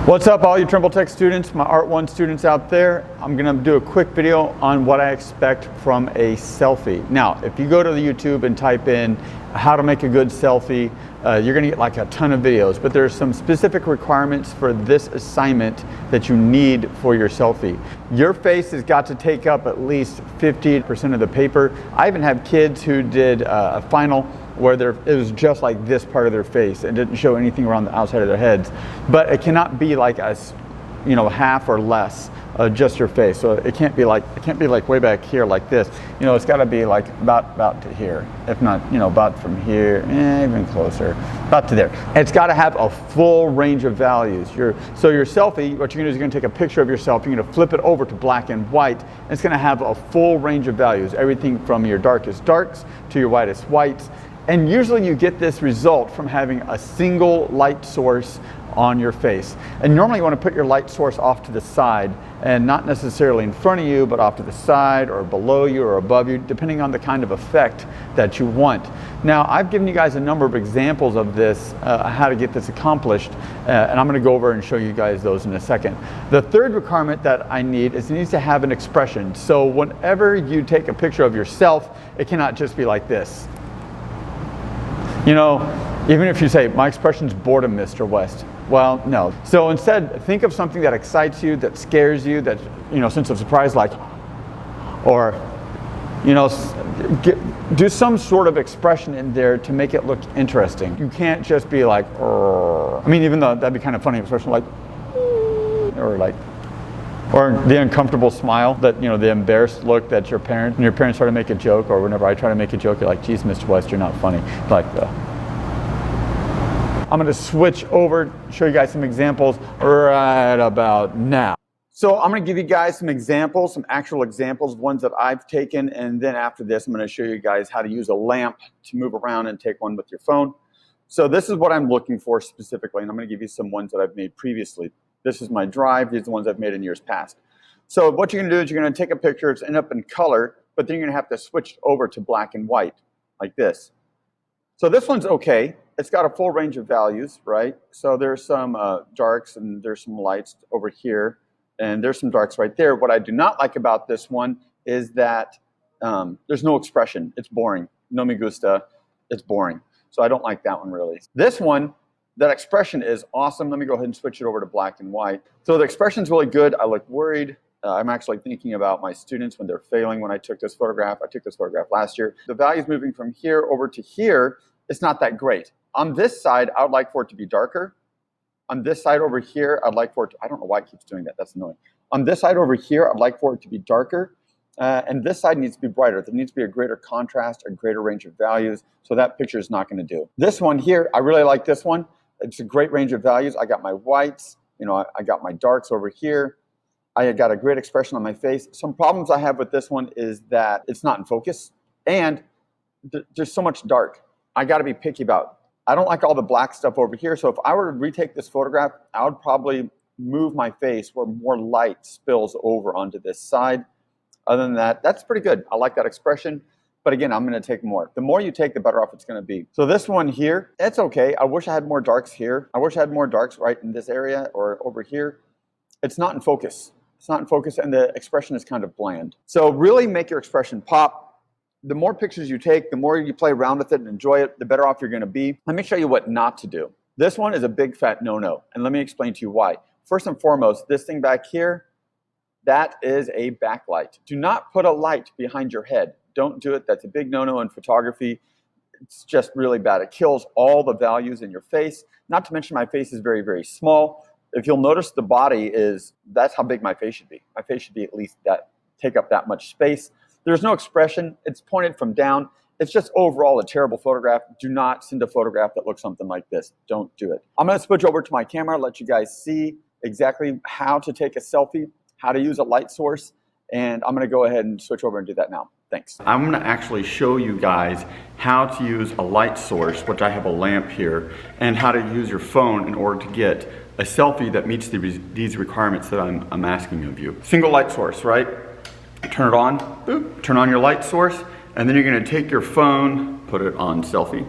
What's up, all you Trimble Tech students, my Art 1 students out there? I'm gonna do a quick video on what I expect from a selfie. Now, if you go to the YouTube and type in how to make a good selfie, you're gonna get like a ton of videos, but there's some specific requirements for this assignment that you need for your selfie. Your face has got to take up at least 50% of the paper. I even have kids who did a final where it was just like this part of their face and didn't show anything around the outside of their heads. But it cannot be like half or less just your face. So it can't be like way back here like this. It's got to be like about to here, if not about from here, even closer, about to there. And it's got to have a full range of values. So your selfie, what you're gonna do is you're gonna take a picture of yourself. You're gonna flip it over to black and white. And it's gonna have a full range of values, everything from your darkest darks to your whitest whites. And usually you get this result from having a single light source on your face. And normally you want to put your light source off to the side, and not necessarily in front of you, but off to the side or below you or above you, depending on the kind of effect that you want. Now, I've given you guys a number of examples of this, how to get this accomplished, and I'm going to go over and show you guys those in a second. The third requirement that I need is it needs to have an expression. So whenever you take a picture of yourself, it cannot just be like this. Even if you say, my expression's boredom, Mr. West. Well, no. So instead, think of something that excites you, that scares you, that, sense of surprise, like, or, do some sort of expression in there to make it look interesting. You can't just be like, even though that'd be kind of funny, expression like, or the uncomfortable smile, that, the embarrassed look that when your parents try to make a joke, or whenever I try to make a joke, you're like, geez, Mr. West, you're not funny. I'm gonna switch over, show you guys some examples right about now. So I'm gonna give you guys some examples, some actual examples, ones that I've taken, and then after this, I'm gonna show you guys how to use a lamp to move around and take one with your phone. So this is what I'm looking for specifically, and I'm gonna give you some ones that I've made previously. This is my drive. These are the ones I've made in years past. So what you're gonna do is you're gonna take a picture, it's end up in color, but then you're gonna have to switch over to black and white, like this. So this one's okay. It's got a full range of values, right? So there's some darks and there's some lights over here, and there's some darks right there. What I do not like about this one is that there's no expression. It's boring. No me gusta. It's boring. So I don't like that one really. This one, that expression is awesome. Let me go ahead and switch it over to black and white. So the expression's really good. I look worried. I'm actually thinking about my students when they're failing when I took this photograph. I took this photograph last year. The values moving from here over to here, it's not that great. On this side, I would like for it to be darker. On this side over here, I'd like for it to, I don't know why it keeps doing that. That's annoying. On this side over here, I'd like for it to be darker. And this side needs to be brighter. There needs to be a greater contrast, a greater range of values. So that picture is not going to do. This one here, I really like this one. It's a great range of values. I got my whites, I got my darks over here. I got a great expression on my face. Some problems I have with this one is that it's not in focus, and there's so much dark. I got to be picky about. I don't like all the black stuff over here. So if I were to retake this photograph, I would probably move my face where more light spills over onto this side. Other than that, that's pretty good. I like that expression. But again, I'm going to take more. The more you take, the better off it's going to be. So this one here, it's okay. I wish I had more darks here. I wish I had more darks right in this area or over here. It's not in focus. It's not in focus, and the expression is kind of bland. So really make your expression pop. The more pictures you take, the more you play around with it and enjoy it, the better off you're going to be. Let me show you what not to do. This one is a big fat no-no, and let me explain to you why. First and foremost, this thing back here, that is a backlight. Do not put a light behind your head. Don't do it. That's a big no-no in photography. It's just really bad. It kills all the values in your face. Not to mention my face is very, very small. If you'll notice, the body that's how big my face should be. My face should be at least take up that much space. There's no expression. It's pointed from down. It's just overall a terrible photograph. Do not send a photograph that looks something like this. Don't do it. I'm going to switch over to my camera, let you guys see exactly how to take a selfie, how to use a light source, and I'm going to go ahead and switch over and do that now. Thanks. I'm going to actually show you guys how to use a light source, which I have a lamp here, and how to use your phone in order to get a selfie that meets these requirements that I'm asking of you. Single light source, right? Turn it on, boop, turn on your light source, and then you're gonna take your phone, put it on selfie.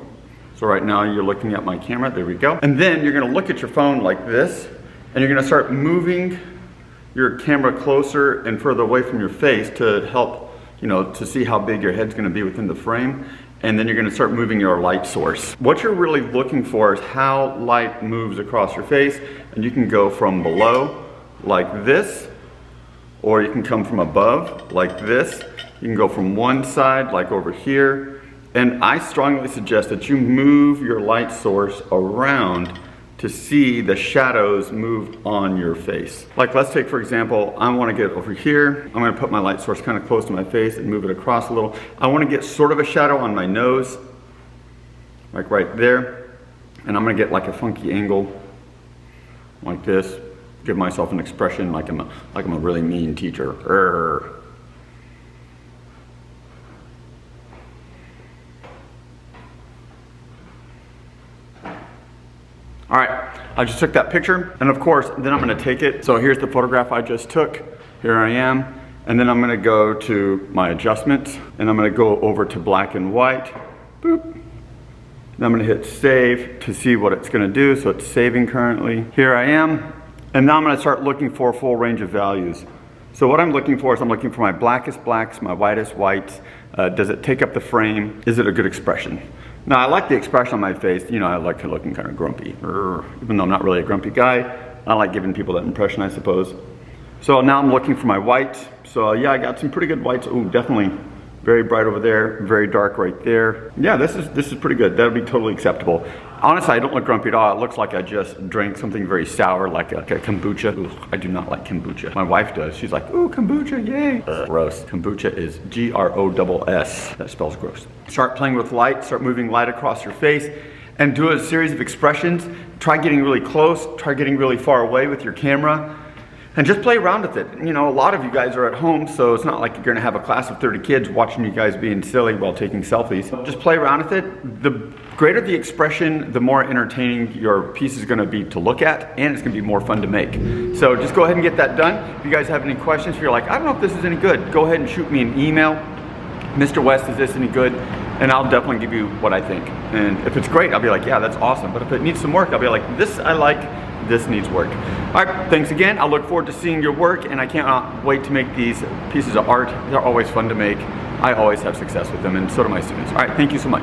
So right now you're looking at my camera, there we go. And then you're gonna look at your phone like this, And you're gonna start moving your camera closer and further away from your face to help, to see how big your head's gonna be within the frame. And then you're gonna start moving your light source. What you're really looking for is how light moves across your face, and you can go from below, like this, or you can come from above, like this. You can go from one side, like over here. And I strongly suggest that you move your light source around to see the shadows move on your face. Like, let's take, for example, I wanna get over here. I'm gonna put my light source kind of close to my face and move it across a little. I wanna get sort of a shadow on my nose, like right there. And I'm gonna get like a funky angle, like this. Give myself an expression like I'm a really mean teacher. Urgh. All right, I just took that picture, and of course, then I'm gonna take it. So here's the photograph I just took. Here I am, and then I'm gonna go to my adjustments, and I'm gonna go over to black and white. Boop. Then I'm gonna hit save to see what it's gonna do. So it's saving currently. Here I am, and now I'm gonna start looking for a full range of values. So what I'm looking for is I'm looking for my blackest blacks, my whitest whites. Does it take up the frame? Is it a good expression? Now, I like the expression on my face. I like looking kind of grumpy. Even though I'm not really a grumpy guy, I like giving people that impression, I suppose. So now I'm looking for my whites. So yeah, I got some pretty good whites. Ooh, definitely very bright over there, very dark right there. Yeah, this is pretty good. That'll be totally acceptable. Honestly, I don't look grumpy at all. It looks like I just drank something very sour, like a kombucha. Ooh, I do not like kombucha. My wife does. She's like, ooh, kombucha, yay. Gross. Kombucha is G-R-O-S-S. That spells gross. Start playing with light, start moving light across your face, and do a series of expressions. Try getting really close, try getting really far away with your camera, and just play around with it. A lot of you guys are at home, so it's not like you're gonna have a class of 30 kids watching you guys being silly while taking selfies. Just play around with it. The greater the expression, the more entertaining your piece is gonna be to look at, and it's gonna be more fun to make. So just go ahead and get that done. If you guys have any questions, if you're like, I don't know if this is any good, go ahead and shoot me an email. Mr. West, is this any good? And I'll definitely give you what I think. And if it's great, I'll be like, yeah, that's awesome. But if it needs some work, I'll be like, this I like, this needs work. All right, thanks again. I look forward to seeing your work, and I can't wait to make these pieces of art. They're always fun to make. I always have success with them, and so do my students. All right, thank you so much.